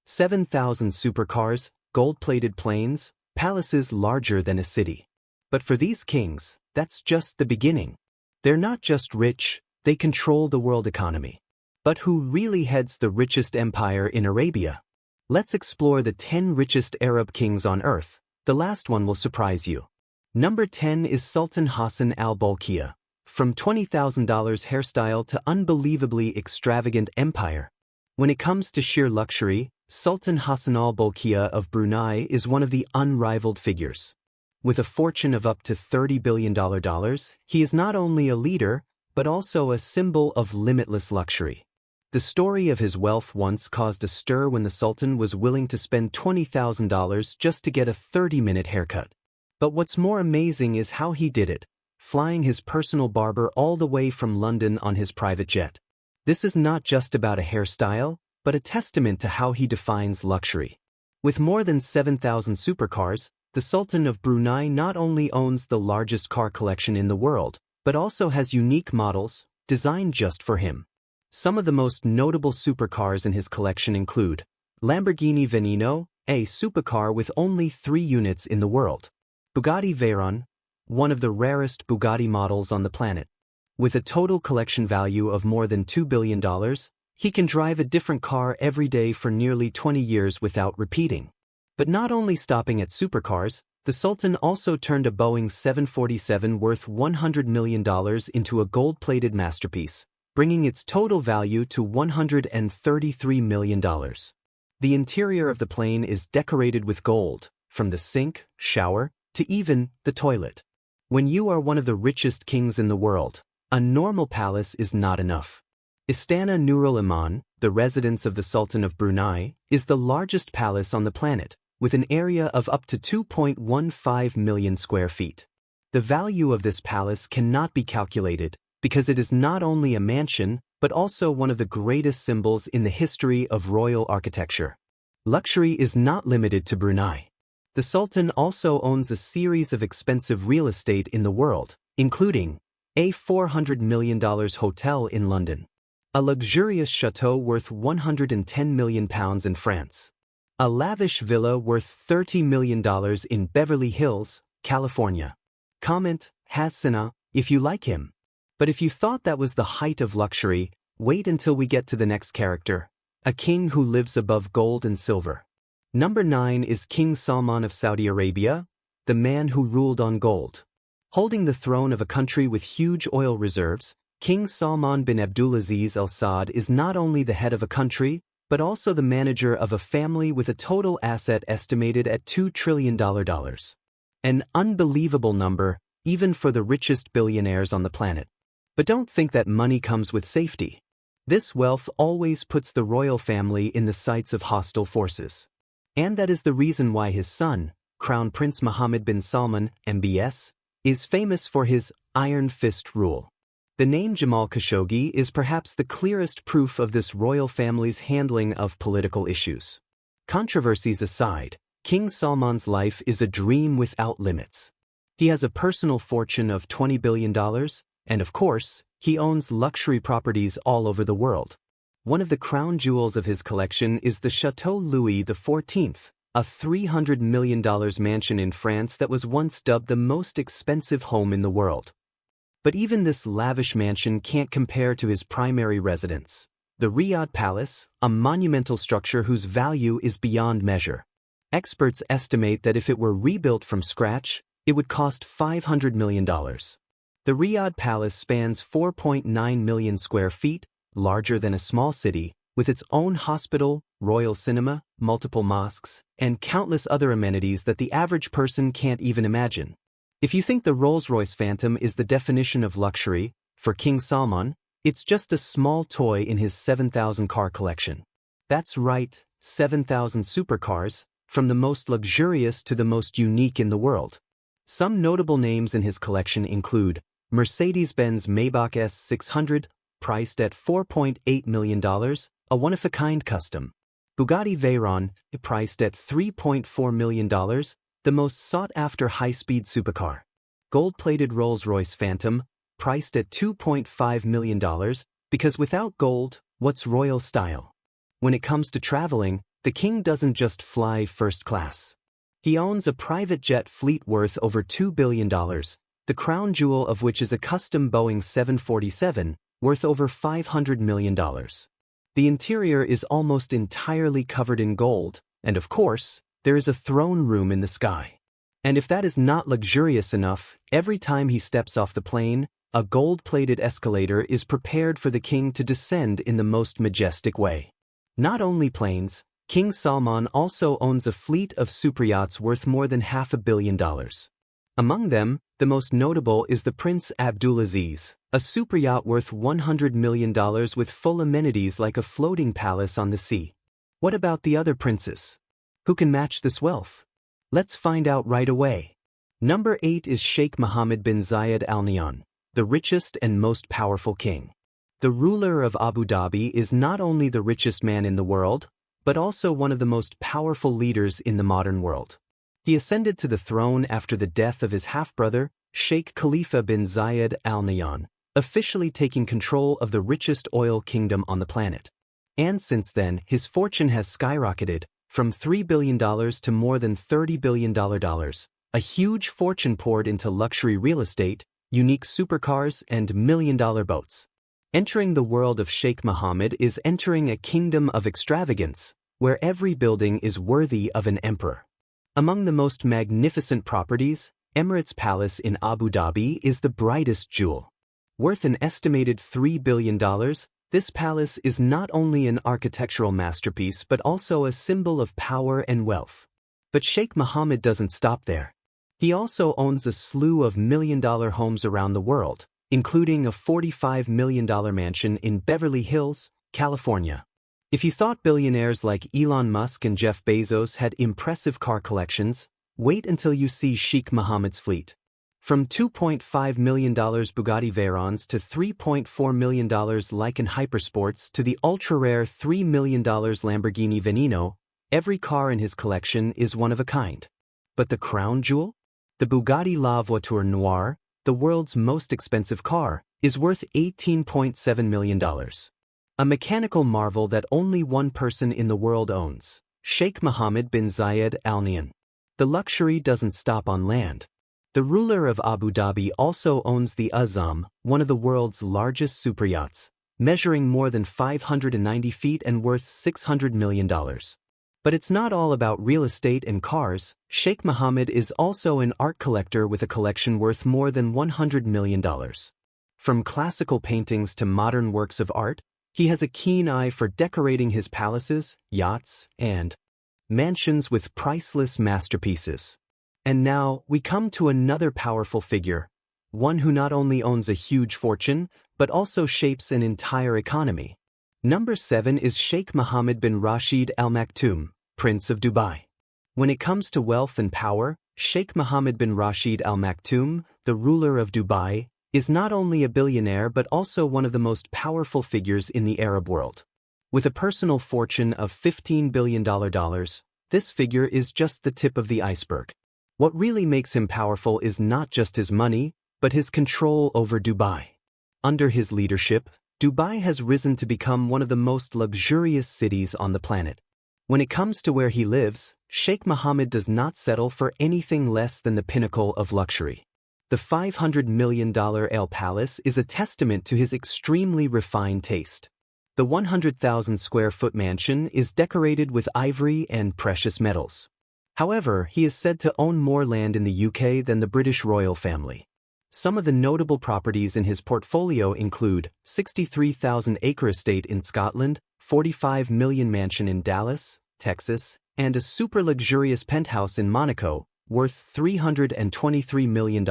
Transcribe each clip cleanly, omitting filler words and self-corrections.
7,000 supercars, gold-plated planes, palaces larger than a city. But for these kings, that's just the beginning. They're not just rich, they control the world economy. But who really heads the richest empire in Arabia? Let's explore the 10 richest Arab kings on earth. The last one will surprise you. Number 10 is Sultan Hassan al-Bolkiah. From $20,000 hairstyle to unbelievably extravagant empire. When it comes to sheer luxury, Sultan Hassan al-Bolkiah of Brunei is one of the unrivaled figures. With a fortune of up to $30 billion, he is not only a leader, but also a symbol of limitless luxury. The story of his wealth once caused a stir when the Sultan was willing to spend $20,000 just to get a 30-minute haircut. But what's more amazing is how he did it, flying his personal barber all the way from London on his private jet. This is not just about a hairstyle, but a testament to how he defines luxury. With more than 7,000 supercars, the Sultan of Brunei not only owns the largest car collection in the world, but also has unique models, designed just for him. Some of the most notable supercars in his collection include Lamborghini Veneno, a supercar with only 3 units in the world. Bugatti Veyron, one of the rarest Bugatti models on the planet. With a total collection value of more than $2 billion, he can drive a different car every day for nearly 20 years without repeating. But not only stopping at supercars, the Sultan also turned a Boeing 747 worth $100 million into a gold-plated masterpiece, bringing its total value to $133 million. The interior of the plane is decorated with gold, from the sink, shower, to even the toilet. When you are one of the richest kings in the world, a normal palace is not enough. Istana Nurul Iman, the residence of the Sultan of Brunei, is the largest palace on the planet, with an area of up to 2.15 million square feet. The value of this palace cannot be calculated, because it is not only a mansion, but also one of the greatest symbols in the history of royal architecture. Luxury is not limited to Brunei. The Sultan also owns a series of expensive real estate in the world, including a $400 million hotel in London, a luxurious chateau worth £110 million in France, a lavish villa worth $30 million in Beverly Hills, California. Comment, Hasina, if you like him. But if you thought that was the height of luxury, wait until we get to the next character, a king who lives above gold and silver. Number 9 is King Salman of Saudi Arabia, the man who ruled on gold. Holding the throne of a country with huge oil reserves, King Salman bin Abdulaziz Al Saud is not only the head of a country, but also the manager of a family with a total asset estimated at $2 trillion. An unbelievable number, even for the richest billionaires on the planet. But don't think that money comes with safety. This wealth always puts the royal family in the sights of hostile forces. And that is the reason why his son, Crown Prince Mohammed bin Salman, MBS, is famous for his iron fist rule. The name Jamal Khashoggi is perhaps the clearest proof of this royal family's handling of political issues. Controversies aside, King Salman's life is a dream without limits. He has a personal fortune of $20 billion, and of course, he owns luxury properties all over the world. One of the crown jewels of his collection is the Chateau Louis XIV, a $300 million mansion in France that was once dubbed the most expensive home in the world. But even this lavish mansion can't compare to his primary residence, the Riyadh Palace, a monumental structure whose value is beyond measure. Experts estimate that if it were rebuilt from scratch, it would cost $500 million. The Riyadh Palace spans 4.9 million square feet, larger than a small city, with its own hospital, royal cinema, multiple mosques, and countless other amenities that the average person can't even imagine. If you think the Rolls-Royce Phantom is the definition of luxury, for King Salman, it's just a small toy in his 7,000 car collection. That's right, 7,000 supercars, from the most luxurious to the most unique in the world. Some notable names in his collection include Mercedes-Benz Maybach S600, priced at $4.8 million, a one-of-a-kind custom. Bugatti Veyron, priced at $3.4 million, the most sought-after high-speed supercar. Gold-plated Rolls-Royce Phantom, priced at $2.5 million, because without gold, what's royal style? When it comes to traveling, the king doesn't just fly first class. He owns a private jet fleet worth over $2 billion, the crown jewel of which is a custom Boeing 747, worth over $500 million. The interior is almost entirely covered in gold, and of course, there is a throne room in the sky. And if that is not luxurious enough, every time he steps off the plane, a gold-plated escalator is prepared for the king to descend in the most majestic way. Not only planes, King Salman also owns a fleet of superyachts worth more than $500 million. Among them, the most notable is the Prince Abdulaziz, a superyacht worth $100 million with full amenities like a floating palace on the sea. What about the other princes? Who can match this wealth? Let's find out right away. Number 8 is Sheikh Mohammed bin Zayed Al Nahyan, the richest and most powerful king. The ruler of Abu Dhabi is not only the richest man in the world, but also one of the most powerful leaders in the modern world. He ascended to the throne after the death of his half-brother, Sheikh Khalifa bin Zayed Al Nahyan, officially taking control of the richest oil kingdom on the planet. And since then, his fortune has skyrocketed, from $3 billion to more than $30 billion. A huge fortune poured into luxury real estate, unique supercars, and million-dollar boats. Entering the world of Sheikh Mohammed is entering a kingdom of extravagance, where every building is worthy of an emperor. Among the most magnificent properties, Emirates Palace in Abu Dhabi is the brightest jewel. Worth an estimated $3 billion, this palace is not only an architectural masterpiece but also a symbol of power and wealth. But Sheikh Mohammed doesn't stop there. He also owns a slew of million-dollar homes around the world, including a $45 million mansion in Beverly Hills, California. If you thought billionaires like Elon Musk and Jeff Bezos had impressive car collections, wait until you see Sheikh Mohammed's fleet. From $2.5 million Bugatti Veyrons to $3.4 million Lykan Hypersports to the ultra-rare $3 million Lamborghini Veneno, every car in his collection is one of a kind. But the crown jewel? The Bugatti La Voiture Noire, the world's most expensive car, is worth $18.7 million. A mechanical marvel that only one person in the world owns, Sheikh Mohammed bin Zayed Al Nahyan. The luxury doesn't stop on land. The ruler of Abu Dhabi also owns the Azam, one of the world's largest superyachts, measuring more than 590 feet and worth $600 million. But it's not all about real estate and cars. Sheikh Mohammed is also an art collector with a collection worth more than $100 million. From classical paintings to modern works of art, he has a keen eye for decorating his palaces, yachts, and mansions with priceless masterpieces. And now, we come to another powerful figure, one who not only owns a huge fortune, but also shapes an entire economy. Number 7 is Sheikh Mohammed bin Rashid Al Maktoum, Prince of Dubai. When it comes to wealth and power, Sheikh Mohammed bin Rashid Al Maktoum, the ruler of Dubai, is not only a billionaire but also one of the most powerful figures in the Arab world. With a personal fortune of $15 billion, this figure is just the tip of the iceberg. What really makes him powerful is not just his money, but his control over Dubai. Under his leadership, Dubai has risen to become one of the most luxurious cities on the planet. When it comes to where he lives, Sheikh Mohammed does not settle for anything less than the pinnacle of luxury. The $500 million Al Palace is a testament to his extremely refined taste. The 100,000 square foot mansion is decorated with ivory and precious metals. However, he is said to own more land in the UK than the British royal family. Some of the notable properties in his portfolio include 63,000-acre estate in Scotland, 45 million mansion in Dallas, Texas, and a super luxurious penthouse in Monaco, worth $323 million,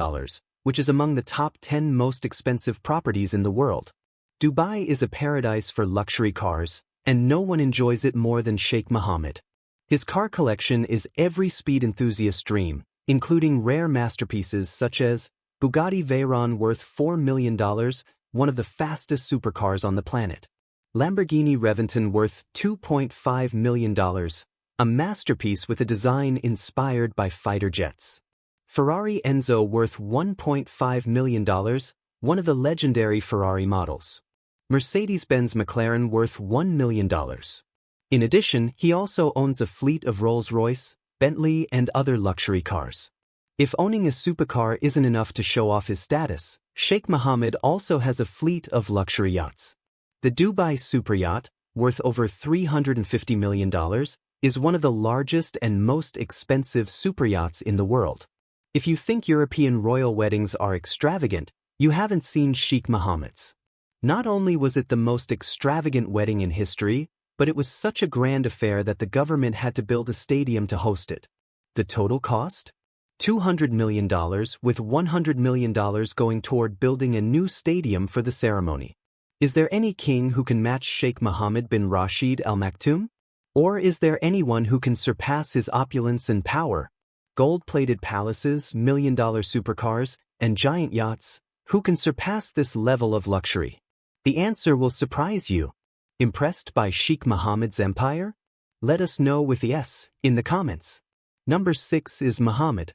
which is among the top 10 most expensive properties in the world. Dubai is a paradise for luxury cars, and no one enjoys it more than Sheikh Mohammed. His car collection is every speed enthusiast's dream, including rare masterpieces such as Bugatti Veyron worth $4 million, one of the fastest supercars on the planet. Lamborghini Reventon worth $2.5 million, a masterpiece with a design inspired by fighter jets. Ferrari Enzo worth $1.5 million, one of the legendary Ferrari models. Mercedes-Benz McLaren worth $1 million. In addition, he also owns a fleet of Rolls-Royce, Bentley, and other luxury cars. If owning a supercar isn't enough to show off his status, Sheikh Mohammed also has a fleet of luxury yachts. The Dubai super yacht, worth over $350 million, is one of the largest and most expensive superyachts in the world. If you think European royal weddings are extravagant, you haven't seen Sheikh Mohammed's. Not only was it the most extravagant wedding in history, but it was such a grand affair that the government had to build a stadium to host it. The total cost? $200 million, with $100 million going toward building a new stadium for the ceremony. Is there any king who can match Sheikh Mohammed bin Rashid Al Maktoum? Or is there anyone who can surpass his opulence and power? Gold-plated palaces, million-dollar supercars, and giant yachts, who can surpass this level of luxury? The answer will surprise you. Impressed by Sheikh Mohammed's empire? Let us know with yes in the comments. Number 6 is Mohammed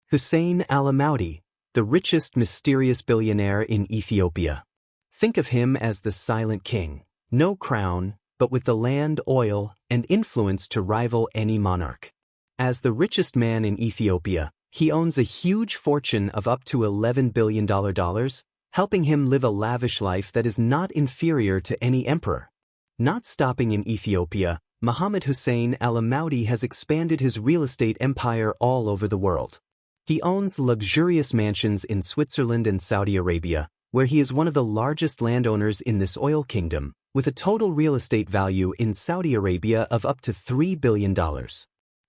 Hussein Al-Amaudi, the richest mysterious billionaire in Ethiopia. Think of him as the silent king, no crown, but with the land, oil, and influence to rival any monarch. As the richest man in Ethiopia, he owns a huge fortune of up to $11 billion, helping him live a lavish life that is not inferior to any emperor. Not stopping in Ethiopia, Mohammed Hussein Al-Amaudi has expanded his real estate empire all over the world. He owns luxurious mansions in Switzerland and Saudi Arabia, where he is one of the largest landowners in this oil kingdom, with a total real estate value in Saudi Arabia of up to $3 billion.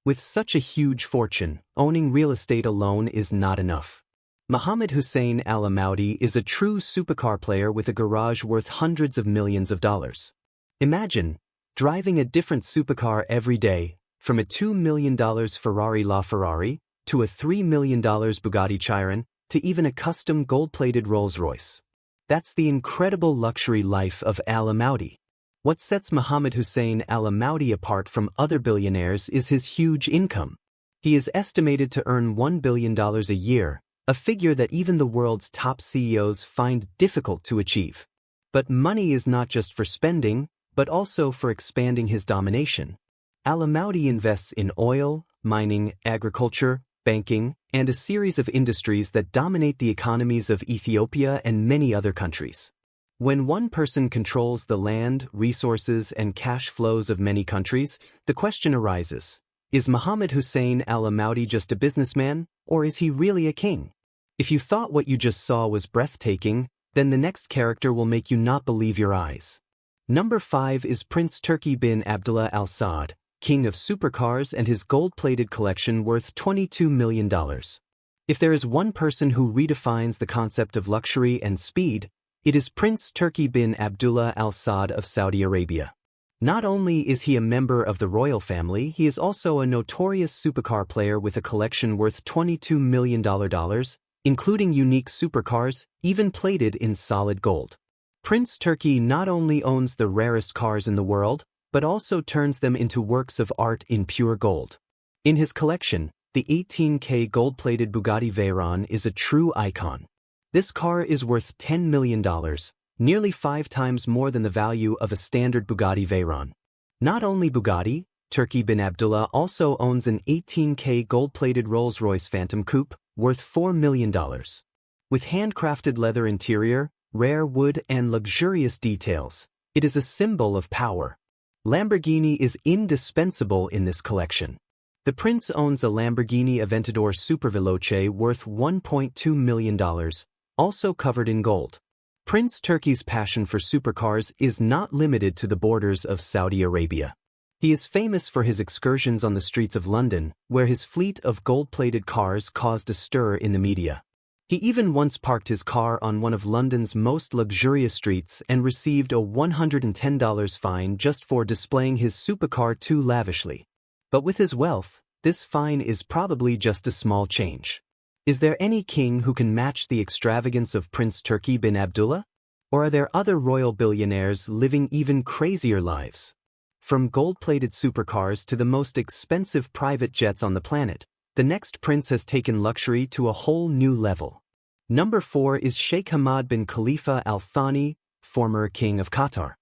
With such a huge fortune, owning real estate alone is not enough. Mohammed Hussein Al-Amaudi is a true supercar player with a garage worth hundreds of millions of dollars. Imagine driving a different supercar every day, from a $2 million Ferrari LaFerrari to a $3 million Bugatti Chiron to even a custom gold-plated Rolls-Royce. That's the incredible luxury life of Al-Amaudi. What sets Mohammed Hussein Al-Amaudi apart from other billionaires is his huge income. He is estimated to earn $1 billion a year, a figure that even the world's top CEOs find difficult to achieve. But money is not just for spending, but also for expanding his domination. Al-Amaudi invests in oil, mining, agriculture, banking, and a series of industries that dominate the economies of Ethiopia and many other countries. When one person controls the land, resources, and cash flows of many countries, the question arises, is Mohammed Hussein Al-Amaudi just a businessman, or is he really a king? If you thought what you just saw was breathtaking, then the next character will make you not believe your eyes. Number 5 is Prince Turki bin Abdullah Al Saud, king of supercars, and his gold-plated collection worth $22 million. If there is one person who redefines the concept of luxury and speed, it is Prince Turki bin Abdullah Al Saud of Saudi Arabia. Not only is he a member of the royal family, he is also a notorious supercar player with a collection worth $22 million, including unique supercars, even plated in solid gold. Prince Turki not only owns the rarest cars in the world, but also turns them into works of art in pure gold. In his collection, the 18K gold-plated Bugatti Veyron is a true icon. This car is worth $10 million, nearly 5 times more than the value of a standard Bugatti Veyron. Not only Bugatti, Turki bin Abdullah also owns an 18K gold-plated Rolls-Royce Phantom Coupe, worth $4 million. With handcrafted leather interior, rare wood, and luxurious details, it is a symbol of power. Lamborghini is indispensable in this collection. The prince owns a Lamborghini Aventador Superveloce worth $1.2 million, also covered in gold. Prince Turki's passion for supercars is not limited to the borders of Saudi Arabia. He is famous for his excursions on the streets of London, where his fleet of gold-plated cars caused a stir in the media. He even once parked his car on one of London's most luxurious streets and received a $110 fine just for displaying his supercar too lavishly. But with his wealth, this fine is probably just a small change. Is there any king who can match the extravagance of Prince Turki bin Abdullah? Or are there other royal billionaires living even crazier lives? From gold-plated supercars to the most expensive private jets on the planet, the next prince has taken luxury to a whole new level. Number 4 is Sheikh Hamad bin Khalifa Al Thani, former king of Qatar.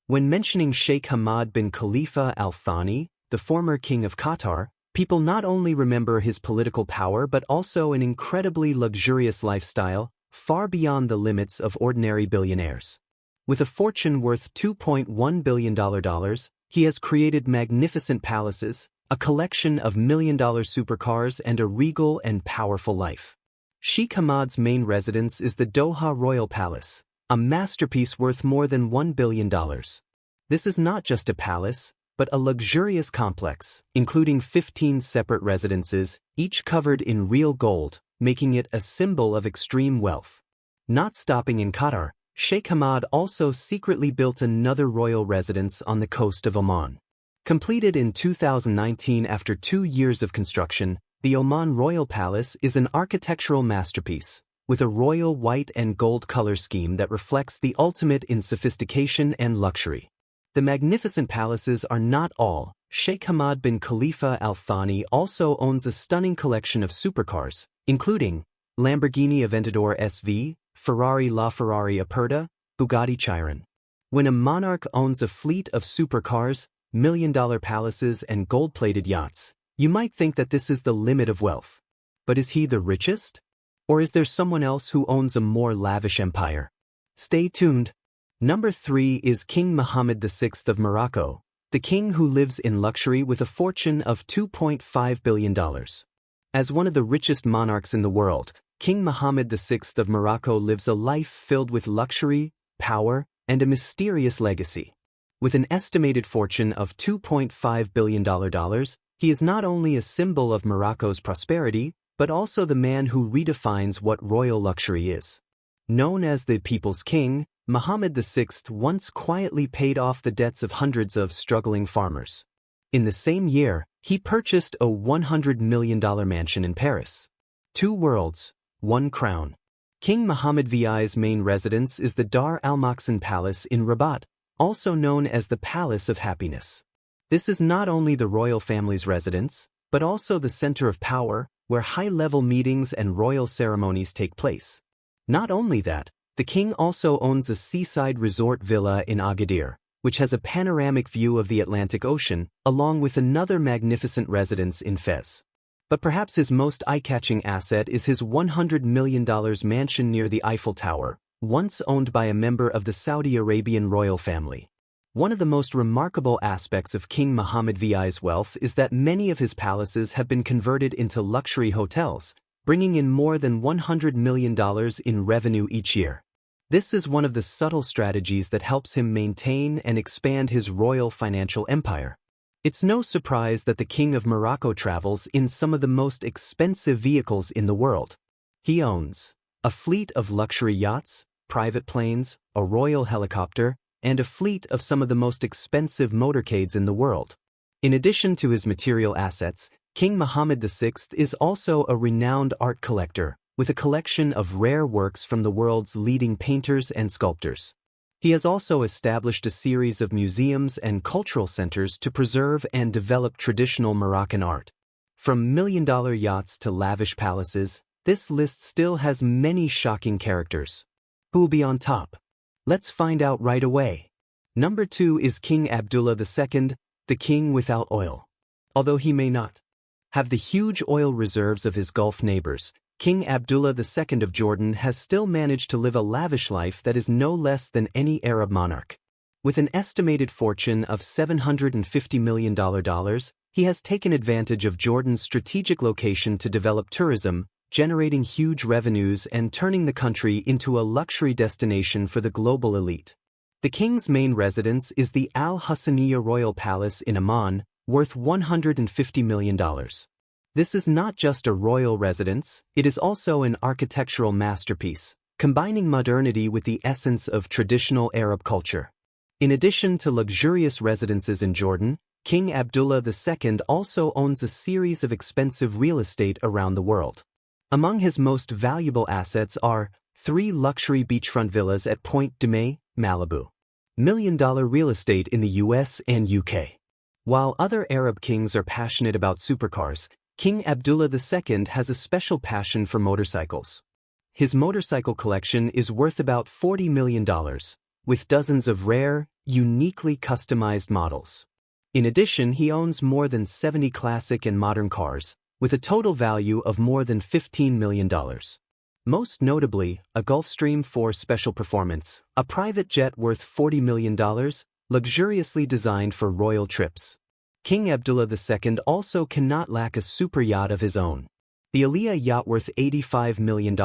When mentioning Sheikh Hamad bin Khalifa Al Thani, the former king of Qatar, people not only remember his political power but also an incredibly luxurious lifestyle, far beyond the limits of ordinary billionaires. With a fortune worth $2.1 billion, he has created magnificent palaces, a collection of million-dollar supercars, and a regal and powerful life. Sheikh Hamad's main residence is the Doha Royal Palace, a masterpiece worth more than $1 billion. This is not just a palace, but a luxurious complex, including 15 separate residences, each covered in real gold, making it a symbol of extreme wealth. Not stopping in Qatar, Sheikh Hamad also secretly built another royal residence on the coast of Oman. Completed in 2019 after 2 years of construction, the Oman Royal Palace is an architectural masterpiece, with a royal white and gold color scheme that reflects the ultimate in sophistication and luxury. The magnificent palaces are not all. Sheikh Hamad bin Khalifa Al Thani also owns a stunning collection of supercars, including Lamborghini Aventador SV, Ferrari LaFerrari Aperta, Bugatti Chiron. When a monarch owns a fleet of supercars, million-dollar palaces, and gold-plated yachts, you might think that this is the limit of wealth. But is he the richest? Or is there someone else who owns a more lavish empire? Stay tuned. Number 3 is King Mohammed VI of Morocco, the king who lives in luxury with a fortune of $2.5 billion. As one of the richest monarchs in the world, King Mohammed VI of Morocco lives a life filled with luxury, power, and a mysterious legacy. With an estimated fortune of $2.5 billion, he is not only a symbol of Morocco's prosperity, but also the man who redefines what royal luxury is. Known as the People's King, Mohammed VI once quietly paid off the debts of hundreds of struggling farmers. In the same year, he purchased a $100 million mansion in Paris. 2 worlds, 1 crown. King Mohammed VI's main residence is the Dar al-Makhzen Palace in Rabat, also known as the Palace of Happiness. This is not only the royal family's residence, but also the center of power, where high-level meetings and royal ceremonies take place. Not only that, the king also owns a seaside resort villa in Agadir, which has a panoramic view of the Atlantic Ocean, along with another magnificent residence in Fez. But perhaps his most eye-catching asset is his $100 million mansion near the Eiffel Tower, once owned by a member of the Saudi Arabian royal family. One of the most remarkable aspects of King Mohammed VI's wealth is that many of his palaces have been converted into luxury hotels, bringing in more than $100 million in revenue each year. This is one of the subtle strategies that helps him maintain and expand his royal financial empire. It's no surprise that the King of Morocco travels in some of the most expensive vehicles in the world. He owns a fleet of luxury yachts, private planes, a royal helicopter, and a fleet of some of the most expensive motorcades in the world. In addition to his material assets, King Mohammed VI is also a renowned art collector, with a collection of rare works from the world's leading painters and sculptors. He has also established a series of museums and cultural centers to preserve and develop traditional Moroccan art. From million-dollar yachts to lavish palaces, this list still has many shocking characters. Who will be on top? Let's find out right away. Number 2 is King Abdullah II, the king without oil. Although he may not have the huge oil reserves of his Gulf neighbors, King Abdullah II of Jordan has still managed to live a lavish life that is no less than any Arab monarch. With an estimated fortune of $750 million, he has taken advantage of Jordan's strategic location to develop tourism, generating huge revenues and turning the country into a luxury destination for the global elite. The king's main residence is the Al Hassaniya Royal Palace in Amman, worth $150 million. This is not just a royal residence, it is also an architectural masterpiece, combining modernity with the essence of traditional Arab culture. In addition to luxurious residences in Jordan, King Abdullah II also owns a series of expensive real estate around the world. Among his most valuable assets are 3 luxury beachfront villas at Point de Mai, Malibu. Million-dollar real estate in the US and UK. While other Arab kings are passionate about supercars, King Abdullah II has a special passion for motorcycles. His motorcycle collection is worth about $40 million, with dozens of rare, uniquely customized models. In addition, he owns more than 70 classic and modern cars, with a total value of more than $15 million. Most notably, a Gulfstream 4 Special Performance, a private jet worth $40 million, luxuriously designed for royal trips. King Abdullah II also cannot lack a super yacht of his own. The Aliyah yacht worth $85 million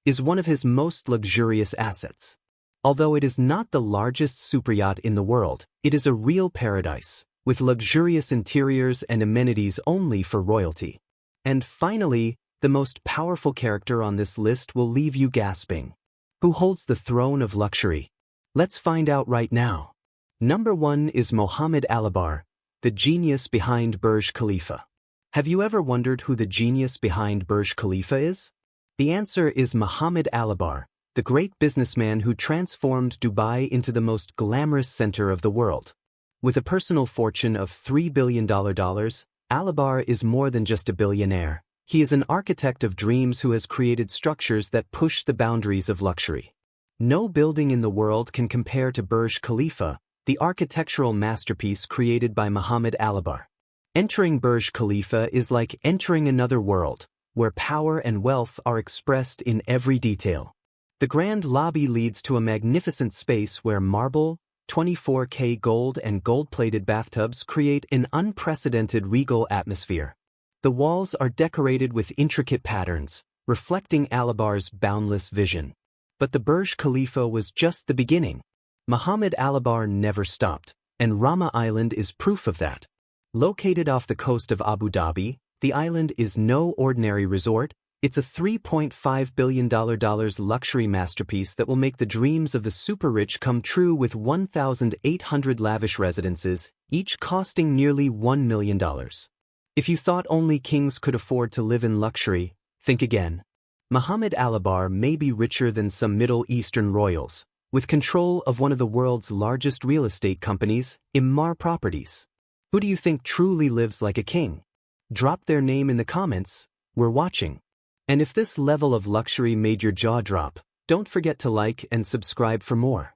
is one of his most luxurious assets. Although it is not the largest superyacht in the world, it is a real paradise, with luxurious interiors and amenities only for royalty. And finally, the most powerful character on this list will leave you gasping. Who holds the throne of luxury? Let's find out right now. Number 1 is Mohammed Al-Abar, the genius behind Burj Khalifa. Have you ever wondered who the genius behind Burj Khalifa is? The answer is Mohammed Al-Abar, the great businessman who transformed Dubai into the most glamorous center of the world. With a personal fortune of $3 billion, Al-Abar is more than just a billionaire. He is an architect of dreams who has created structures that push the boundaries of luxury. No building in the world can compare to Burj Khalifa, the architectural masterpiece created by Mohammed Al-Abar. Entering Burj Khalifa is like entering another world, where power and wealth are expressed in every detail. The grand lobby leads to a magnificent space where marble, 24K gold and gold-plated bathtubs create an unprecedented regal atmosphere. The walls are decorated with intricate patterns, reflecting Al-Abar's boundless vision. But the Burj Khalifa was just the beginning. Mohammed Al-Abar never stopped, and Rama Island is proof of that. Located off the coast of Abu Dhabi, the island is no ordinary resort. It's a $3.5 billion luxury masterpiece that will make the dreams of the super-rich come true with 1,800 lavish residences, each costing nearly $1 million. If you thought only kings could afford to live in luxury, think again. Mohammed Al-Abar may be richer than some Middle Eastern royals, with control of one of the world's largest real estate companies, Emaar Properties. Who do you think truly lives like a king? Drop their name in the comments. We're watching. And if this level of luxury made your jaw drop, don't forget to like and subscribe for more.